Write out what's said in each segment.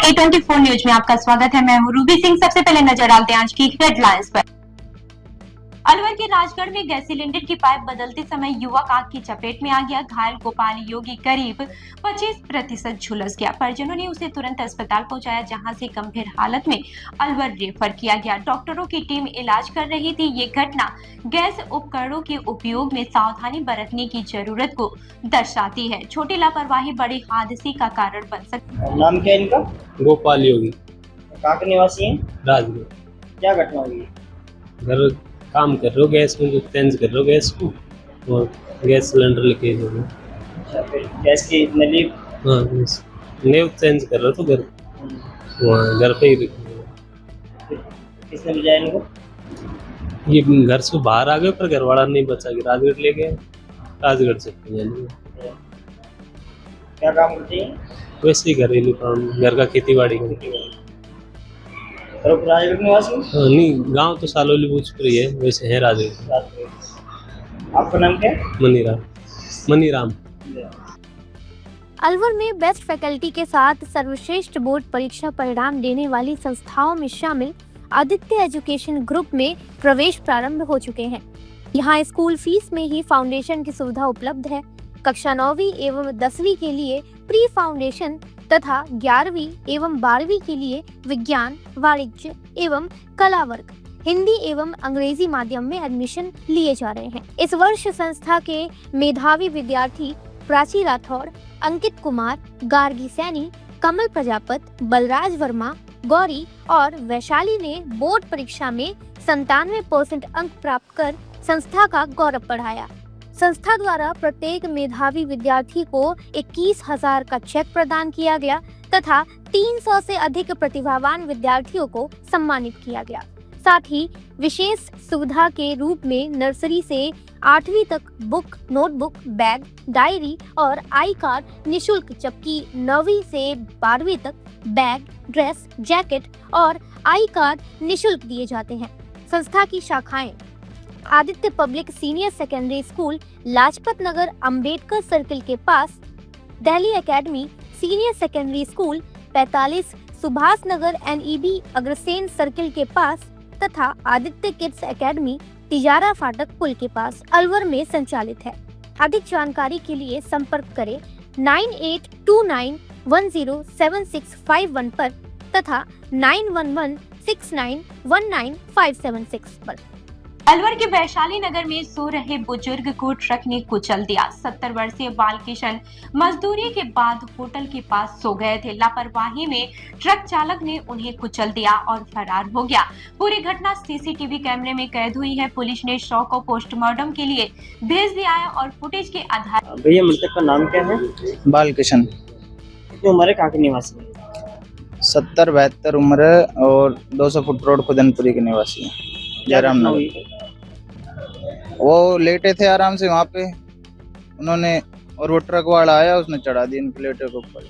A24 news में आपका स्वागत है। मैं हूं रूबी सिंह। सबसे पहले नजर डालते हैं आज की हेडलाइंस पर। अलवर के राजगढ़ में गैस सिलेंडर की पाइप बदलते समय युवक आग की चपेट में आ गया। घायल गोपाल योगी करीब 25% झुलस गया। परिजनों ने उसे तुरंत अस्पताल पहुंचाया, जहां से गंभीर हालत में अलवर रेफर किया गया। डॉक्टरों की टीम इलाज कर रही थी। ये घटना गैस उपकरणों के उपयोग में सावधानी बरतने की जरूरत को दर्शाती है। छोटी लापरवाही बड़ी हादसे का कारण बन सकती है। नाम क्या है इनका? गोपाल योगी। कहाँ के निवासी हैं? राजगढ़। क्या घटना हुई है? घर काम कर रहे हो, गैस में जो चेंज कर रहे हो गैस को, और गैस सिलेंडर लीकेज हो गया। अच्छा, फिर गैस की नली? हाँ, नेव चेंज कर रहे हो तो घर वहाँ घर पे ही किसने बुझाया इनको? ये घर से बाहर आ गए, पर घर वाला नहीं बचा के राजगढ़ ले गए। राजगढ़ से क्या काम करती है? वैसे ही घरेलू काम, घर का खेती बाड़ी करती है। राजगढ़ निवासी? नहीं, गांव तो सालोली भोजपुरी है, वैसे है राजगढ़। आपका नाम क्या है? मनीराम। अलवर में बेस्ट फैकल्टी के साथ सर्वश्रेष्ठ बोर्ड परीक्षा परिणाम देने वाली संस्थाओं में शामिल आदित्य एजुकेशन ग्रुप में प्रवेश प्रारंभ हो चुके हैं। यहाँ स्कूल फीस में ही फाउंडेशन की सुविधा उपलब्ध है। कक्षा 9वीं एवं 10वीं के लिए प्री फाउंडेशन तथा 11वीं एवं 12वीं के लिए विज्ञान, वाणिज्य एवं कला वर्ग, हिंदी एवं अंग्रेजी माध्यम में एडमिशन लिए जा रहे हैं। इस वर्ष संस्था के मेधावी विद्यार्थी प्राची राठौर, अंकित कुमार, गार्गी सैनी, कमल प्रजापत, बलराज वर्मा, गौरी और वैशाली ने बोर्ड परीक्षा में 97% अंक प्राप्त कर संस्था का गौरव बढ़ाया। संस्था द्वारा प्रत्येक मेधावी विद्यार्थी को 21,000 का चेक प्रदान किया गया तथा 300 से अधिक प्रतिभावान विद्यार्थियों को सम्मानित किया गया। साथ ही विशेष सुविधा के रूप में नर्सरी से 8वीं तक बुक, नोटबुक, बैग, डायरी और आई कार्ड निःशुल्क, जबकि 9वीं से 12वीं तक बैग, ड्रेस, जैकेट और आई कार्ड निःशुल्क दिए जाते हैं। संस्था की शाखाएं Aditya public senior secondary school Lajpat Nagar Ambedkar circle के पास, Delhi academy senior secondary school 45 Subhash Nagar NEB Agrasen circle के पास तथा आदित्य किड्स एकेडमी तिजारा फाटक पुल के पास अलवर में संचालित है। अधिक जानकारी के लिए संपर्क करें 9829107651 पर तथा 9116919576 पर। अलवर के वैशाली नगर में सो रहे बुजुर्ग को ट्रक ने कुचल दिया। 70 वर्षीय बालकिशन मजदूरी के बाद होटल के पास सो गए थे। लापरवाही में ट्रक चालक ने उन्हें कुचल दिया और फरार हो गया। पूरी घटना CCTV कैमरे में कैद हुई है। पुलिस ने शव को पोस्टमार्टम के लिए भेज दिया है और फुटेज के आधार। भैया, मृतक का नाम क्या है? बालकिशन। कितनी उम्र है? कहाँ के निवासी है? 70-72 उम्र है और 200 फुट रोड खुदनपुरी के निवासी है, जयराम नगर। वो लेटे थे आराम से वहाँ पे, उन्होंने, और वो ट्रक वाला आया, उसने चढ़ा दी इनके लेटे के ऊपर।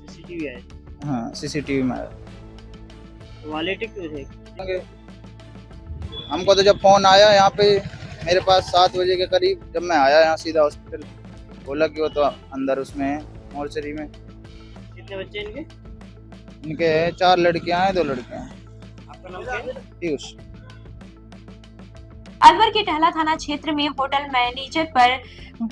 CCTV है? हाँ, CCTV में आया। तो वहाँ लेटे क्यों थे? हमको तो जब फोन आया यहाँ पे मेरे पास 7 बजे के करीब, जब मैं आया यहाँ सीधा हॉस्पिटल, बोला कि वो तो अंदर उसमें है, मोर्चरी में। कितने बच्चे इनके? इनके 4 लड़कियां हैं, 2 लड़के हैं। आपका नाम क्या है? पीयूष। अलवर के टहला थाना क्षेत्र में होटल मैनेजर पर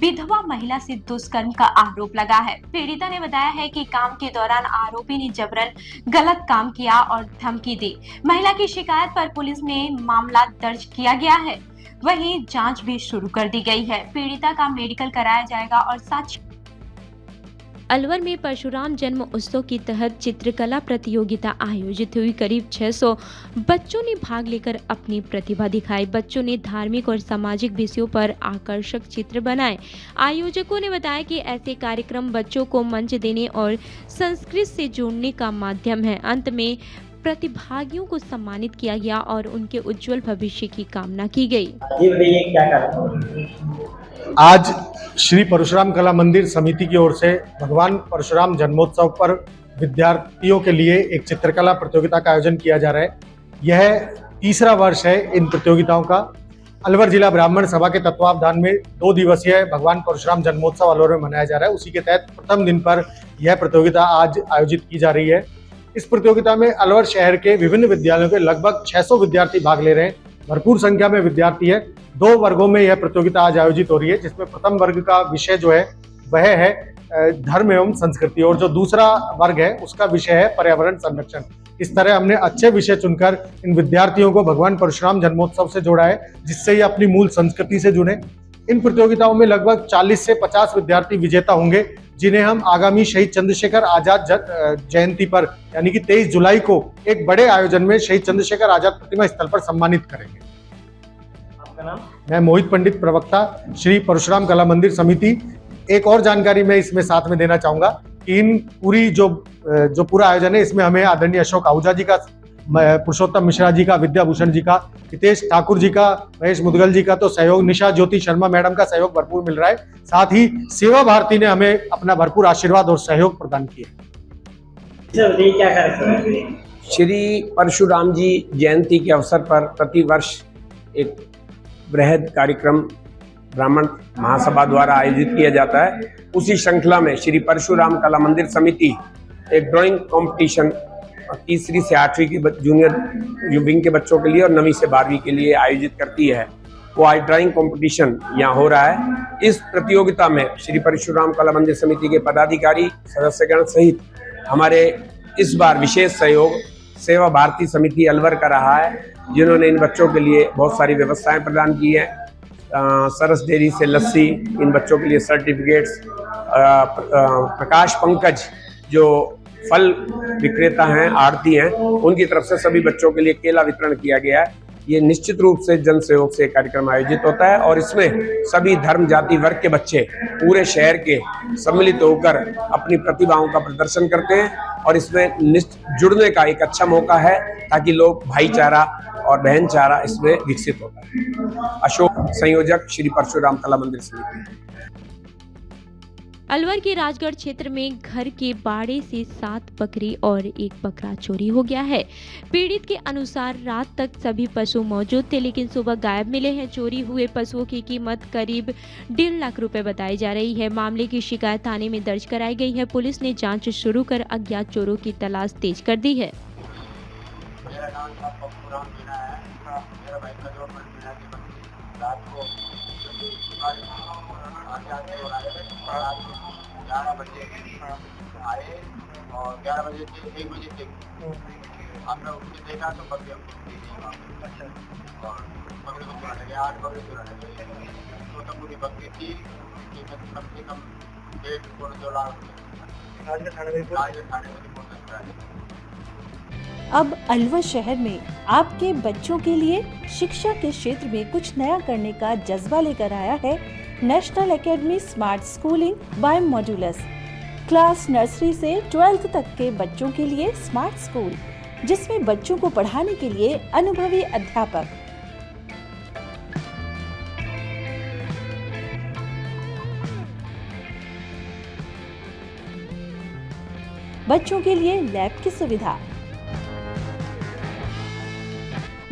विधवा महिला से दुष्कर्म का आरोप लगा है। पीड़िता ने बताया है कि काम के दौरान आरोपी ने जबरन गलत काम किया और धमकी दी। महिला की शिकायत पर पुलिस ने मामला दर्ज किया गया है। वहीं जांच भी शुरू कर दी गई है। पीड़िता का मेडिकल कराया जाएगा और साक्ष्य। अलवर में परशुराम जन्म उत्सव के तहत चित्रकला प्रतियोगिता आयोजित हुई। करीब 600 बच्चों ने भाग लेकर अपनी प्रतिभा दिखाई। बच्चों ने धार्मिक और सामाजिक विषयों पर आकर्षक चित्र बनाए। आयोजकों ने बताया कि ऐसे कार्यक्रम बच्चों को मंच देने और संस्कृति से जोड़ने का माध्यम है। अंत में प्रतिभागियों को सम्मानित किया गया और उनके उज्जवल भविष्य की कामना की गई। आज श्री परशुराम कला मंदिर समिति की ओर से भगवान परशुराम जन्मोत्सव पर विद्यार्थियों के लिए एक चित्रकला प्रतियोगिता का आयोजन किया जा रहा है। यह तीसरा वर्ष है इन प्रतियोगिताओं का अलवर जिला ब्राह्मण सभा के तत्वावधान में 2 दिवसीय भगवान परशुराम जन्मोत्सव अलवर में मनाया जा रहा है। उसी के तहत प्रथम दिन पर यह प्रतियोगिता आज आयोजित की जा रही है। इस प्रतियोगिता में अलवर शहर के विभिन्न विद्यालयों के लगभग 600 विद्यार्थी भाग ले रहे हैं। भरपूर संख्या में विद्यार्थी है। 2 वर्गों में यह प्रतियोगिता आज आयोजित हो रही है, जिसमें प्रथम वर्ग का विषय जो है वह है धर्म एवं संस्कृति और जो दूसरा वर्ग है उसका विषय है पर्यावरण संरक्षण। इस तरह हमने अच्छे विषय चुनकर इन विद्यार्थियों को भगवान परशुराम जन्मोत्सव से जोड़ा है, जिससे ये अपनी मूल संस्कृति से जुड़े। इन प्रतियोगिताओं में लगभग 40 से 50 विद्यार्थी विजेता होंगे, जिन्हें हम आगामी शहीद चंद्रशेखर आजाद जयंती पर यानी कि 23 जुलाई को एक बड़े आयोजन में शहीद चंद्रशेखर आजाद प्रतिमा स्थल पर सम्मानित करेंगे। आपका नाम? मैं मोहित पंडित, प्रवक्ता श्री परशुराम कला मंदिर समिति। एक और जानकारी मैं इसमें साथ में देना चाहूंगा कि इन पूरी जो पूरा आयोजन है इसमें हमें आदरणीय अशोक आहूजा जी का, पुरुषोत्तम मिश्रा जी का, विद्याभूषण जी का, हितेश ठाकुर जी का, महेश मुदगल जी का तो सहयोग, निशा ज्योति शर्मा मैडम का सहयोग भरपूर मिल रहा है। साथ ही सेवा भारती ने हमें अपना भरपूर आशीर्वाद और सहयोग प्रदान किया। क्या कार्यक्रम है? श्री परशुराम जी जयंती के अवसर पर प्रतिवर्ष एक बृहद कार्यक्रम ब्राह्मण महासभा द्वारा आयोजित किया जाता है। उसी श्रृंखला में श्री परशुराम कला मंदिर समिति एक ड्राइंग कंपटीशन 3री से 8वीं की जूनियर विंग के बच्चों के लिए और 9वीं से 12वीं के लिए आयोजित करती है। वो आज ड्राइंग कंपटीशन यहाँ हो रहा है। इस प्रतियोगिता में श्री परशुराम कला मंदिर समिति के पदाधिकारी, सदस्यगण सहित हमारे इस बार विशेष सहयोग सेवा भारती समिति अलवर का रहा है, जिन्होंने इन बच्चों के लिए बहुत सारी व्यवस्थाएं प्रदान की हैं। सरस डेयरी से लस्सी, इन बच्चों के लिए सर्टिफिकेट्स, प्रकाश पंकज जो फल विक्रेता हैं, आड़ती हैं, उनकी तरफ से सभी बच्चों के लिए केला वितरण किया गया है। ये निश्चित रूप से जन सहयोग से कार्यक्रम आयोजित होता है और इसमें सभी धर्म, जाति, वर्ग के बच्चे पूरे शहर के सम्मिलित होकर अपनी प्रतिभाओं का प्रदर्शन करते हैं और इसमें जुड़ने का एक अच्छा मौका है ताकि लोग भाईचारा और बहनचारा इसमें विकसित होता है। अशोक, संयोजक श्री परशुराम कला मंदिर समिति। अलवर के राजगढ़ क्षेत्र में घर के बाड़े से 7 बकरी और 1 बकरा चोरी हो गया है। पीड़ित के अनुसार रात तक सभी पशु मौजूद थे, लेकिन सुबह गायब मिले हैं। चोरी हुए पशुओं की कीमत करीब 1.5 लाख रुपए बताई जा रही है। मामले की शिकायत थाने में दर्ज कराई गई है। पुलिस ने जांच शुरू कर अज्ञात चोरों की तलाश तेज कर दी है। मेरा नाम परशुराम मीणा है। मेरा भाई का जो रात को 11 बजे आए और 11 बजे से 1 बजे तक हमने उसको देखा तो बकरी और बकरी को चुरा लगे, 8 बकरी चुरा लगे। तो पूरी बकरी थी, कीमत कम से कम 1.5 लाख रुपये। थाने में रिपोर्ट करा है। अब अलवर शहर में आपके बच्चों के लिए शिक्षा के क्षेत्र में कुछ नया करने का जज्बा लेकर आया है national academy smart schooling by modulus. Class nursery से 12th तक के बच्चों के लिए स्मार्ट स्कूल, जिसमें बच्चों को पढ़ाने के लिए अनुभवी अध्यापक, बच्चों के लिए लैब की सुविधा,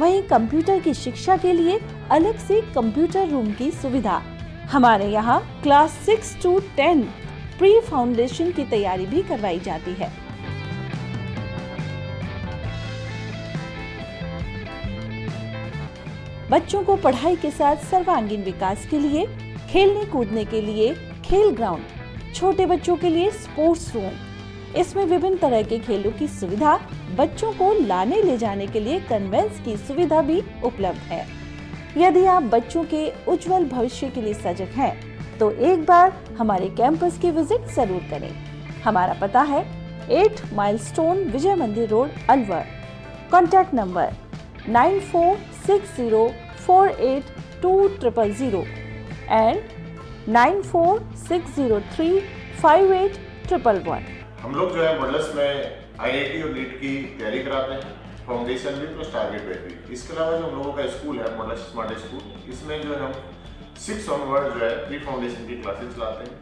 वहीं कंप्यूटर की शिक्षा के लिए अलग से कंप्यूटर रूम की सुविधा। हमारे यहाँ क्लास 6 to 10 प्री फाउंडेशन की तैयारी भी करवाई जाती है। बच्चों को पढ़ाई के साथ सर्वांगीण विकास के लिए, खेलने कूदने के लिए खेल ग्राउंड, छोटे बच्चों के लिए स्पोर्ट्स रूम, इसमें विभिन्न तरह के खेलों की सुविधा, बच्चों को लाने ले जाने के लिए कन्वेंस की सुविधा भी उपलब्ध है। यदि आप बच्चों के उज्जवल भविष्य के लिए सजग हैं, तो एक बार हमारे कैंपस की विजिट जरूर करें। हमारा पता है 8 माइलस्टोन विजय मंदिर road, Alwar. Contact number 9460482000 and 9460358111। हम लोग जो है मॉडल्स में IIT और नीट की तैयारी कराते हैं, फाउंडेशन भी प्लस टारगेट बेस भी। इसके अलावा जो हम लोगों का स्कूल है मॉडल स्मार्ट स्कूल, इसमें जो है हम 6 ऑनवर्ड जो है प्री फाउंडेशन की क्लासेस चलाते हैं,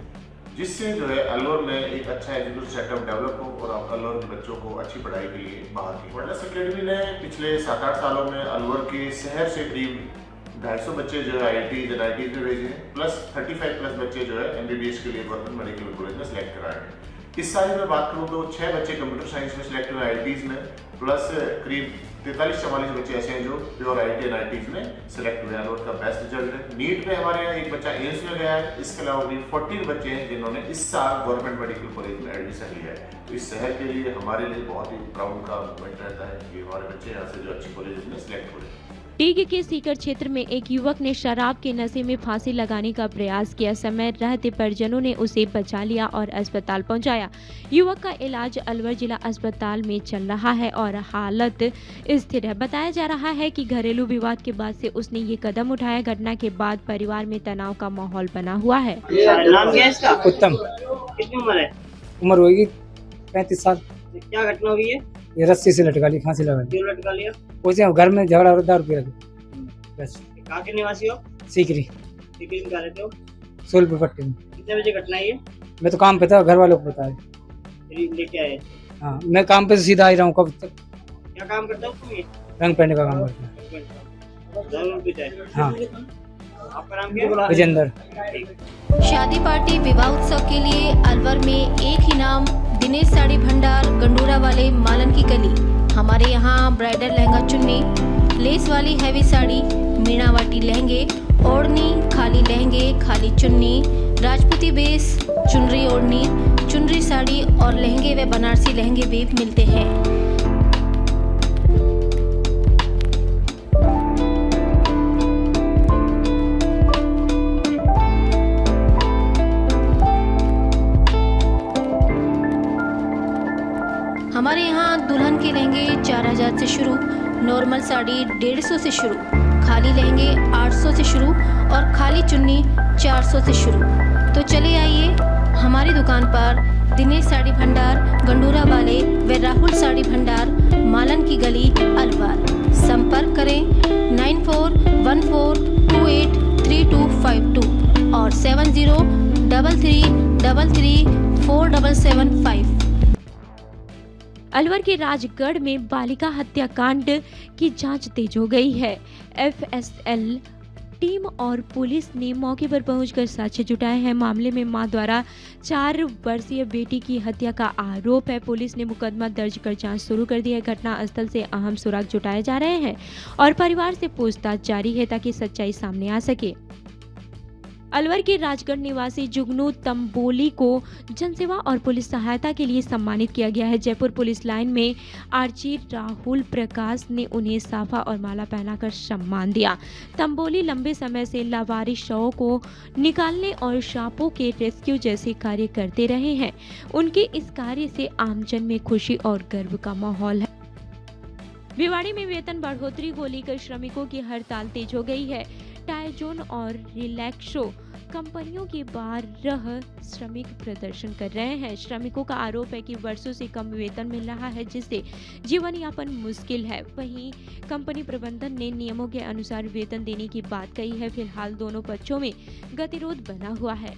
जिससे जो है अलवर में एक अच्छा एजुकेशन सेटअप डेवलप हो और अलवर के बच्चों को अच्छी पढ़ाई के लिए बाहर की। मॉडल्स एकेडमी ने पिछले 7-8 सालों में अलवर के शहर से करीब 250 बच्चे जो है IIT NIT में भेजे हैं, प्लस 35 प्लस बच्चे जो है MBBS के लिए गवर्नमेंट मेडिकल कॉलेज में सिलेक्ट कराए हैं। इस साल में बात करूँ तो 6 बच्चे कंप्यूटर साइंस में सिलेक्ट हुए IITs में, प्लस करीब 43-44 बच्चे ऐसे हैं जो प्योर IIT NITs में सिलेक्ट हुए हैं और उनका बेस्ट रिजल्ट है। नीट में हमारे यहाँ एक बच्चा एम्स में गया है, इसके अलावा भी 14 बच्चे हैं जिन्होंने इस साल गवर्नमेंट मेडिकल कॉलेज में एडमिशन लिया है। तो इस शहर के लिए हमारे लिए बहुत ही प्राउड का मोमेंट रहता है कि हमारे बच्चे यहाँ से जो अच्छी कॉलेज में सिलेक्ट हो रहे हैं। टीग के सीकर क्षेत्र में एक युवक ने शराब के नशे में फांसी लगाने का प्रयास किया। समय रहते परिजनों ने उसे बचा लिया और अस्पताल पहुंचाया। युवक का इलाज अलवर जिला अस्पताल में चल रहा है और हालत स्थिर है। बताया जा रहा है कि घरेलू विवाद के बाद से उसने ये कदम उठाया। घटना के बाद परिवार में तनाव का माहौल बना हुआ है। नाम क्या है इसका? उत्तम। कितनी उम्र है? उम्र होगी 35 साल। क्या घटना हुई है? ये रस्सी से लटका ली, फांसी लगा ली। क्यों लटका लिया? उसे घर में झगड़ा हो रहा, दारू पी रखी। बस। कहाँ के निवासी हो? सीकरी। सीकरी में कहाँ रहते हो? सोलपुर पट्टी में। कितने बजे घटना है ये? मैं तो काम पे था, घर वालों को बताया। लेके आए? हाँ, मैं काम पे से सीधा आ रहा हूँ। कब तक? क्या काम करता हूँ तुम? ये रंग पहनने का काम करता है। हाँ। आपका नाम क्या है? विजेंद्र। शादी पार्टी विवाह उत्सव के लिए अलवर में एक ही नाम, दिनेश साड़ी भंडार, गंडूरा वाले, मालन की गली। हमारे यहाँ ब्राइडल लहंगा चुन्नी, लेस वाली हैवी साड़ी, मीनावाटी लहंगे, ओढ़नी, खाली लहंगे, खाली चुन्नी, राजपूती बेस, चुनरी ओढ़नी, चुनरी साड़ी और लहंगे व बनारसी लहंगे भी मिलते हैं। हमारे यहाँ दुल्हन के लहंगे 4000 से शुरू, नॉर्मल साड़ी 150 से शुरू, खाली लहंगे 800 से शुरू और खाली चुन्नी 400 से शुरू। तो चले आइए हमारी दुकान पर, दिनेश साड़ी भंडार, गंडूरा वाले व राहुल साड़ी भंडार, मालन की गली, अलवर। संपर्क करें 9414283252 और 7033334775। अलवर के राजगढ़ में बालिका हत्याकांड की जांच तेज हो गई है। FSL टीम और पुलिस ने मौके पर पहुंचकर साक्ष्य जुटाए हैं। मामले में मां द्वारा 4 वर्षीय बेटी की हत्या का आरोप है। पुलिस ने मुकदमा दर्ज कर जांच शुरू कर दी है। घटना स्थल से अहम सुराग जुटाए जा रहे हैं और परिवार से पूछताछ जारी है ताकि सच्चाई सामने आ सके। अलवर के राजगढ़ निवासी जुगनू तंबोली को जनसेवा और पुलिस सहायता के लिए सम्मानित किया गया है। जयपुर पुलिस लाइन में आरजी राहुल प्रकाश ने उन्हें साफा और माला पहनाकर सम्मान दिया। तंबोली लंबे समय से लावारिस शवों को निकालने और सांपों के रेस्क्यू जैसे कार्य करते रहे हैं। उनके इस कार्य से आमजन में खुशी और गर्व का माहौल है। भिवाड़ी में वेतन बढ़ोतरी को लेकर श्रमिकों की हड़ताल तेज हो गई है। टाइजोन और रिलैक्सो कंपनियों के बाहर श्रमिक प्रदर्शन कर रहे हैं। श्रमिकों का आरोप है कि वर्षों से कम वेतन मिल रहा है, जिससे जीवन यापन मुश्किल है। वहीं कंपनी प्रबंधन ने नियमों के अनुसार वेतन देने की बात कही है। फिलहाल दोनों पक्षों में गतिरोध बना हुआ है।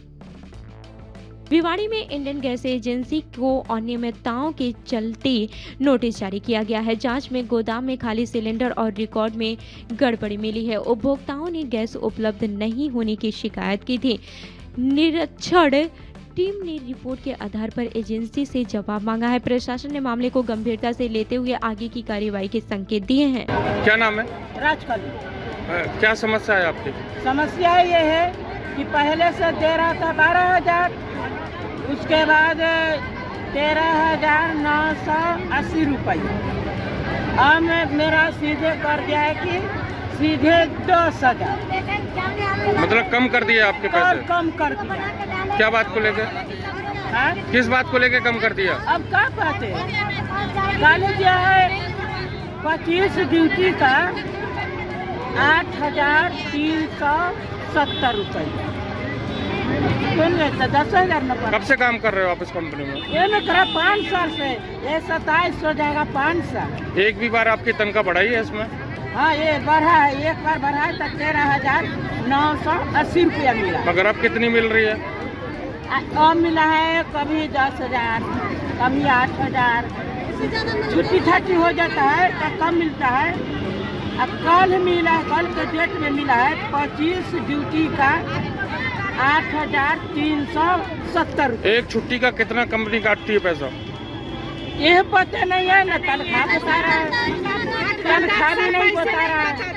भिवाड़ी में इंडियन गैस एजेंसी को अनियमितताओं के चलते नोटिस जारी किया गया है। जांच में गोदाम में खाली सिलेंडर और रिकॉर्ड में गड़बड़ी मिली है। उपभोक्ताओं ने गैस उपलब्ध नहीं होने की शिकायत की थी। निरीक्षण टीम ने रिपोर्ट के आधार पर एजेंसी से जवाब मांगा है। प्रशासन ने मामले को गंभीरता से लेते हुए आगे की कार्रवाई के संकेत दिए हैं। क्या नाम है? राजकली। क्या समस्या है आपकी? समस्या ये है कि पहले से दे रहा था 12,000, उसके बाद 13,980 रुपये। अब मेरा सीधे कर दिया है कि सीधे 10,000। मतलब कम कर दिया आपके पैसे? कम कर दिया। क्या बात को लेकर? किस बात को लेकर कम कर दिया? अब क्या बात है? गाली दिया है 25 ड्यूटी का 8,370 रुपये। 10,000 न। कब से काम कर रहे हो आप इस कंपनी में? ये मैं करा 5 साल से। ये 27 हो जाएगा 5 साल। एक भी बार आपकी तनख्वाह बढ़ाई है इसमें? हाँ, ये बढ़ा है। एक बार बढ़ा है तो 13,980 रुपया मिला। मगर अब कितनी मिल रही है? अब मिला है कभी 10,000, कभी 8,000। छुट्टी छाटी हो जाता है तो कम मिलता है। अब कल मिला, कल के डेट में मिला है 25 ड्यूटी का 8,370 रुपये। एक छुट्टी का कितना कंपनी काटती है पैसा? यह पता नहीं है ना, तनख्वाह बता रहा है, तनख्वाह भी नहीं बता रहा है,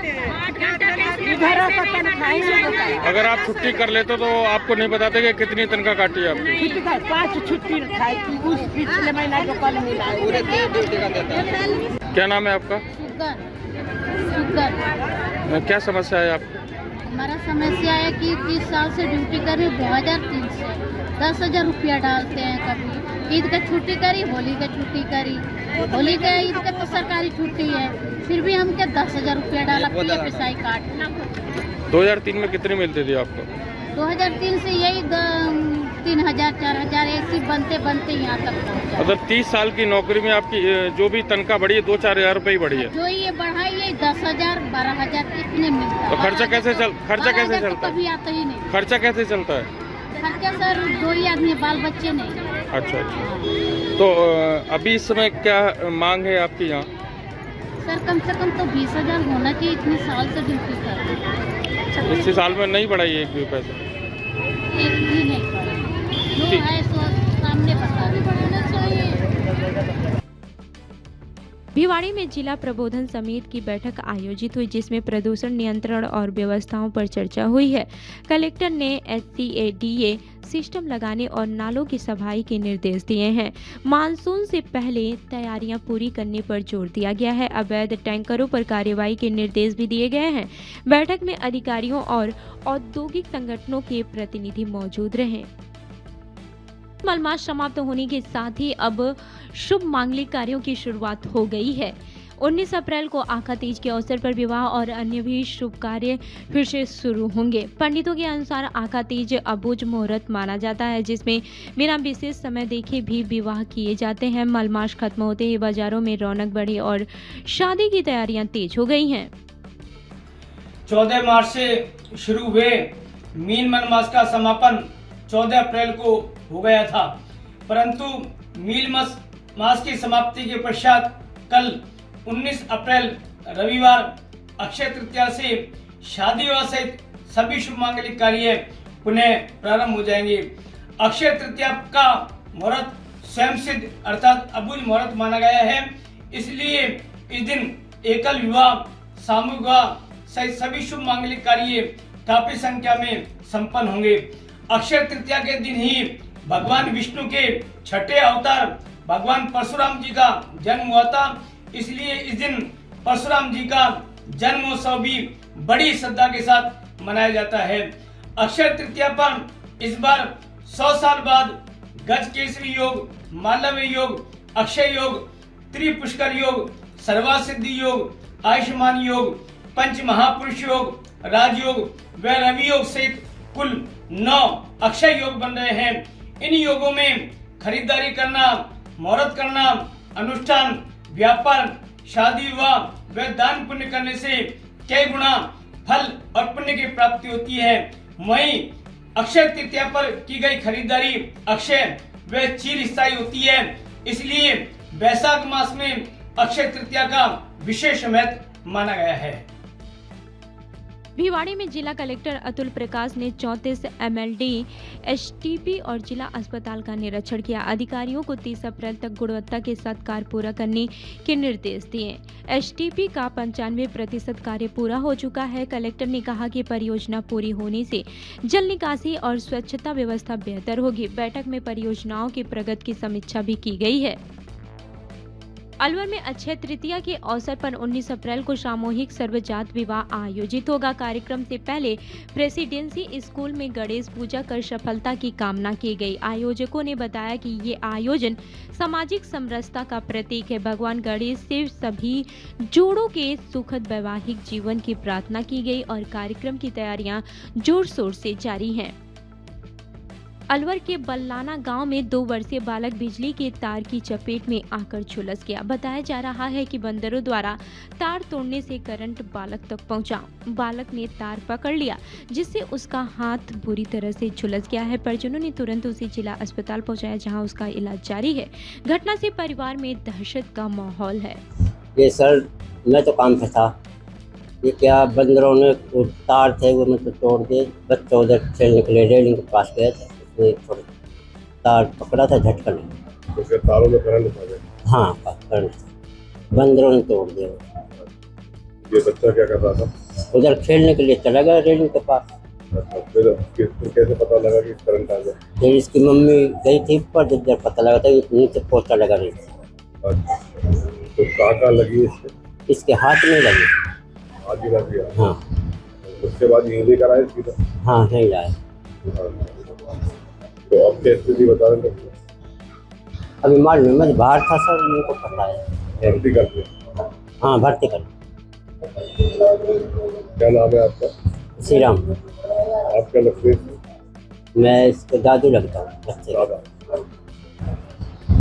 इधर का तनख्वाह ही नहीं बता रहा। अगर आप छुट्टी कर लेते तो आपको नहीं बताते कि कितनी तनख्वाह काटी है आपकी? छुट्टी का 5 छुट्टी था उस पिछले महीना जो कल मिला है। क्या नाम है आपका? शुगर। क्या समस्या है आपको? हमारा समस्या है कि 30 साल से ड्यूटी कर रही, 2003 से 10,000 रुपया डालते हैं। कभी ईद का छुट्टी करी, होली का छुट्टी करी, होली का ईद का तो सरकारी छुट्टी है, फिर भी हम क्या 10,000 रुपया डाला PFI काटना। 2003 में कितनी मिलती थी आपको? 2003 से यही 3,000 4,000 ऐसी बनते बनते यहाँ तक पहुँचा। मतलब 30 साल की नौकरी में आपकी जो भी तनख्वाह बढ़ी है 2-4 हज़ार रुपये ही बढ़ी है? जो ये बढ़ाई है 10,000 12,000 इतने मिलता है। तो खर्चा कैसे चलता है? कभी आता ही नहीं। खर्चा कैसे चलता है? खर्चा सर 2 ही आदमी, बाल बच्चे नहीं। अच्छा। तो अभी इस समय क्या मांग है आपकी यहाँ? सर कम से कम तो 20,000 होना चाहिए, इतने साल से ड्यूटी कर रहे हैं। इस साल में नहीं बढ़ाई एक भी पैसा? एक भी नहीं बढ़ा, जो है सो सामने बता रहे बढ़ना चाहिए। भिवाड़ी में जिला प्रबोधन समिति की बैठक आयोजित हुई, जिसमें प्रदूषण नियंत्रण और व्यवस्थाओं पर चर्चा हुई है। कलेक्टर ने SCADA सिस्टम लगाने और नालों की सफाई के निर्देश दिए हैं। मानसून से पहले तैयारियां पूरी करने पर जोर दिया गया है। अवैध टैंकरों पर कार्रवाई के निर्देश भी दिए गए हैं। बैठक में अधिकारियों और औद्योगिक संगठनों के प्रतिनिधि मौजूद रहे। मलमास समाप्त होने के साथ ही अब शुभ मांगलिक कार्यों की शुरुआत हो गई है। 19 अप्रैल को आखा तीज के अवसर पर विवाह और अन्य भी शुभ कार्य फिर से शुरू होंगे। पंडितों के अनुसार आखा तीज अबूझ मुहूर्त माना जाता है, जिसमें बिना विशेष समय देखे भी विवाह किए जाते हैं। मलमास खत्म होते ही बाजारों में रौनक बढ़ी और शादी की तैयारियां तेज हो गई हैं। 14 मार्च से शुरू हुए मीन मलमास का समापन 14 अप्रैल को हो गया था, परंतु मीन मास की समाप्ति के पश्चात कल 19 अप्रैल रविवार अक्षय तृतीया से शादी विवाह सहित सभी शुभ मांगलिक कार्य पुनः प्रारंभ हो जाएंगे। अक्षय तृतीया का मुहूर्त स्वयं सिद्ध अर्थात अबूझ मुहूर्त माना गया है, इसलिए इस दिन एकल विवाह, सामूहिक विवाह सहित सभी शुभ मांगलिक कार्य काफी संख्या में संपन्न होंगे। अक्षय तृतीया के दिन ही भगवान विष्णु के छठे अवतार भगवान परशुराम जी का जन्म हुआ था, इसलिए इस दिन परशुराम जी का जन्मोत्सव भी बड़ी श्रद्धा के साथ मनाया जाता है। अक्षय तृतीया पर इस बार 100 साल बाद गज केसरी योग, मालव्य योग, अक्षय योग, त्रिपुष्कर योग, सर्वासिद्धि योग, आयुष्मान योग, पंच महापुरुष योग, राजयोग व रवि योग सहित कुल 9 अक्षय योग बन रहे हैं। इन योगों में खरीदारी करना, मुहूर्त करना, अनुष्ठान, व्यापार, शादी विवाह व दान पुण्य करने से कई गुना फल और पुण्य की प्राप्ति होती है। वहीं अक्षय तृतीया पर की गई खरीदारी अक्षय व चिरस्थायी होती है, इसलिए वैशाख मास में अक्षय तृतीया का विशेष महत्व माना गया है। भिवाड़ी में जिला कलेक्टर अतुल प्रकाश ने 34 MLD STP और जिला अस्पताल का निरीक्षण किया। अधिकारियों को 30 अप्रैल तक गुणवत्ता के साथ कार्य पूरा करने के निर्देश दिए। STP का 95% कार्य पूरा हो चुका है। कलेक्टर ने कहा कि परियोजना पूरी होने से जल निकासी और स्वच्छता व्यवस्था बेहतर होगी। बैठक में परियोजनाओं की प्रगति की समीक्षा भी की गई है। अलवर में अक्षय तृतीया के अवसर पर 19 अप्रैल को सामूहिक सर्वजात विवाह आयोजित होगा। कार्यक्रम से पहले प्रेसिडेंसी स्कूल में गणेश पूजा कर सफलता की कामना की गई। आयोजकों ने बताया कि ये आयोजन सामाजिक समरसता का प्रतीक है। भगवान गणेश से सभी जोड़ों के सुखद वैवाहिक जीवन की प्रार्थना की गई और कार्यक्रम की तैयारियां जोर शोर से जारी हैं। अलवर के बल्लाना गांव में 2 वर्षीय बालक बिजली के तार की चपेट में आकर झुलस गया। बताया जा रहा है कि बंदरों द्वारा तार तोड़ने से करंट बालक तक पहुंचा। बालक ने तार पकड़ लिया, जिससे उसका हाथ बुरी तरह से झुलस गया है। परिजनों ने तुरंत उसे जिला अस्पताल पहुंचाया, जहां उसका इलाज जारी है। घटना से परिवार में दहशत का माहौल है। ये सर मैं तो काम पे था, ये क्या बंदरों ने वो तार थे वो मतलब तोड़ दिए। बच्चे उधर खेलने के लिए रेलिंग के पास गए थे, उसने थोड़ा तार पकड़ा था झटका नहीं। तो क्या तारों में करंट था क्या? हाँ करंट, बंदरों ने तोड़ दिया। ये बच्चा क्या कर रहा था? उधर खेलने के लिए चला गया रेलिंग के पास। फिर कैसे पता लगा कि करंट आ गया? फिर इसकी मम्मी गई थी ऊपर, जब पता लगा था नीचे पोस्टा लगा रही थी। तो कहाँ लगी इसके हाथ में लगी। हाथ गिरा दिया? हाँ। उसके बाद यहीं लेकर आए सीधा? हाँ यहीं लाए। तो अब क्या स्थिति बता रहे थे? अभी मालूम मैं बाहर था सर, मेरे को पता है। भर्ती करते? हाँ भर्ती कर। क्या नाम है आपका? श्री राम। आपका लगते? मैं इसके दादू लगता हूँ बच्चे। दादा।